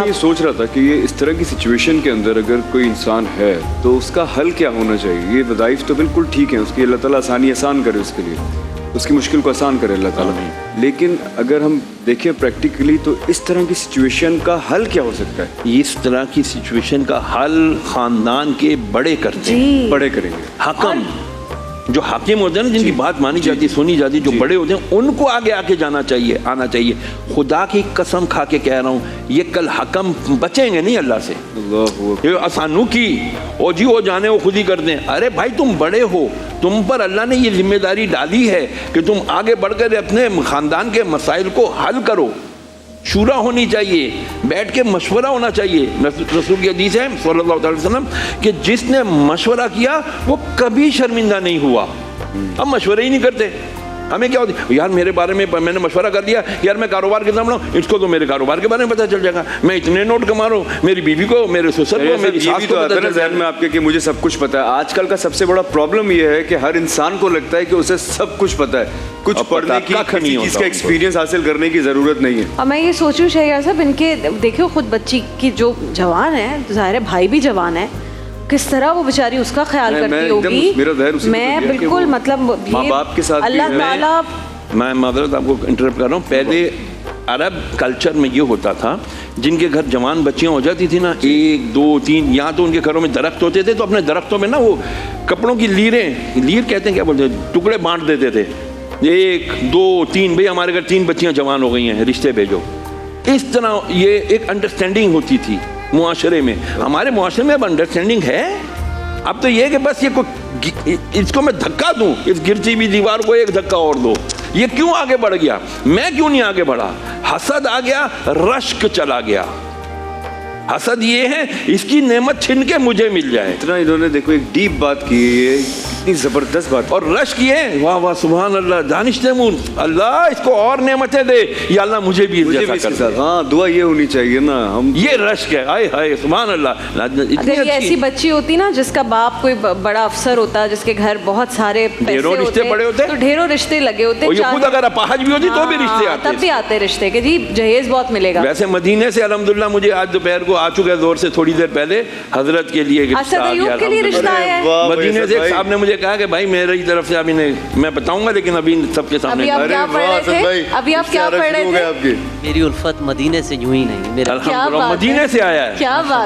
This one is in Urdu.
میں یہ سوچ رہا تھا کہ یہ اس طرح کی سچویشن کے اندر اگر کوئی انسان ہے تو اس کا حل کیا ہونا چاہیے. یہ وظائف تو بالکل ٹھیک ہیں, اس کی اللہ تعالیٰ آسان کرے, اس کے لیے اس کی مشکل کو آسان کرے اللہ تعالیٰ. لیکن اگر ہم دیکھیں پریکٹیکلی تو اس طرح کی سچویشن کا حل کیا ہو سکتا ہے؟ اس طرح کی سچویشن کا حل خاندان کے بڑے کرتے ہیں, بڑے کریں گے. حکم جو حاکم ہوتے ہیں نا, جن کی بات مانی جاتی سنی جاتی, جو بڑے ہوتے ہیں ان کو آگے آ کے آنا چاہیے. خدا کی قسم کھا کے کہہ رہا ہوں, یہ کل حکم بچیں گے نہیں اللہ سے. یہ آسانو کی او جی وہ جانے وہ خود ہی کرتے ہیں. ارے بھائی تم بڑے ہو, تم پر اللہ نے یہ ذمہ داری ڈالی ہے کہ تم آگے بڑھ کر اپنے خاندان کے مسائل کو حل کرو. شورا ہونی چاہیے, بیٹھ کے مشورہ ہونا چاہیے. رسول کی حدیث ہے صلی اللہ علیہ وسلم کہ جس نے مشورہ کیا وہ کبھی شرمندہ نہیں ہوا. ہم مشورہ ہی نہیں کرتے. ہمیں کیا ہوتی ہے, یار میرے بارے میں نے مشورہ کر لیا, یار میں کاروبار کے سامنے ہوں, اس کو تو میرے کاروبار کے بارے میں پتہ چل جائے گا, میں اتنے نوٹ کما رہا ہوں, میری بیوی کو, میرے سسر کو, میری ساس کو پتہ چل ذہن میں آپ کے کہ مجھے سب کچھ پتہ ہے. آج کل کا سب سے بڑا پرابلم یہ ہے کہ ہر انسان کو لگتا ہے کہ اسے سب کچھ پتہ ہے, کچھ پڑھنے کی, کسی چیز کا ایکسپیرینس حاصل کرنے کی ضرورت نہیں ہے. اور میں یہ سوچوں شہریار صاحب, ان کے دیکھو خود بچی کی جو جوان ہے, ظاہر ہے بھائی بھی جوان ہے, کس طرح وہ بیچاری اس کا خیال کرتی ہوگی. میں بالکل مطلب اللہ تعالیٰ, میں معذرت آپ کو انٹرپٹ کر رہا ہوں. پہلے عرب کلچر میں یہ ہوتا تھا, جن کے گھر جوان بچیاں ہو جاتی تھی نا, 1 2 3, یا تو ان کے گھروں میں درخت ہوتے تھے, تو اپنے درختوں میں نا وہ کپڑوں کی لیر کہتے ہیں, کیا بولتے ہیں, ٹکڑے بانٹ دیتے تھے. 1 2 3, بھئی ہمارے گھر 3 بچیاں جوان ہو گئی ہیں, رشتے بھیجو. اس طرح یہ ایک انڈرسٹینڈنگ ہوتی تھی معاشرے میں. ہمارے معاشرے میں اب انڈرسٹینڈنگ ہے. اب تو یہ کہ بس یہ اس کو میں دھکا دوں, اس گرتی بھی دیوار کو ایک دھکا اور دو. یہ کیوں آگے بڑھ گیا, میں کیوں نہیں آگے بڑھا؟ حسد آ گیا, رشک چلا گیا. حسد یہ ہے اس کی نعمت چھن کے مجھے مل جائے. اتنا انہوں نے دیکھو ایک ڈیپ بات کی ہے, اتنی زبردست بات. اور رشک یہ, واہ واہ سبحان اللہ, دانش تیمور, اللہ اس کو اور نعمتیں دے, یا اللہ مجھے بھی جیسا کر دے. ہاں دعا یہ ہونی چاہیے نا. ہم یہ رشک ہے, ہائے ہائے سبحان اللہ. اگر یہ ایسی بچی ہوتی نا جس کا باپ کوئی بڑا افسر ہوتا, جس کے گھر بہت سارے پیسے ہوتے, تو ڈھیروں رشتے لگے ہوتے. خود اگر اپاہج بھی ہوتی تو بھی رشتے آتے, تب بھی آتے رشتے کہ جی جہیز بہت ملے گا. ویسے مدینے سے الحمدللہ مجھے آج دوپہر کو آ چکے زور سے تھوڑی دیر پہلے حضرت کے لیے اسد ایوب کے لیے رشتہ آیا ہے. مدینے سے ایک صاحب نے مجھے کہا کہ بھائی میری طرف سے ابھی میں بتاؤں گا, لیکن ابھی سب کے سامنے. ابھی آپ کیا پڑھ رہے تھے؟ میری الفت مدینے سے یوں ہی نہیں, مدینے سے آیا ہے. کیا بات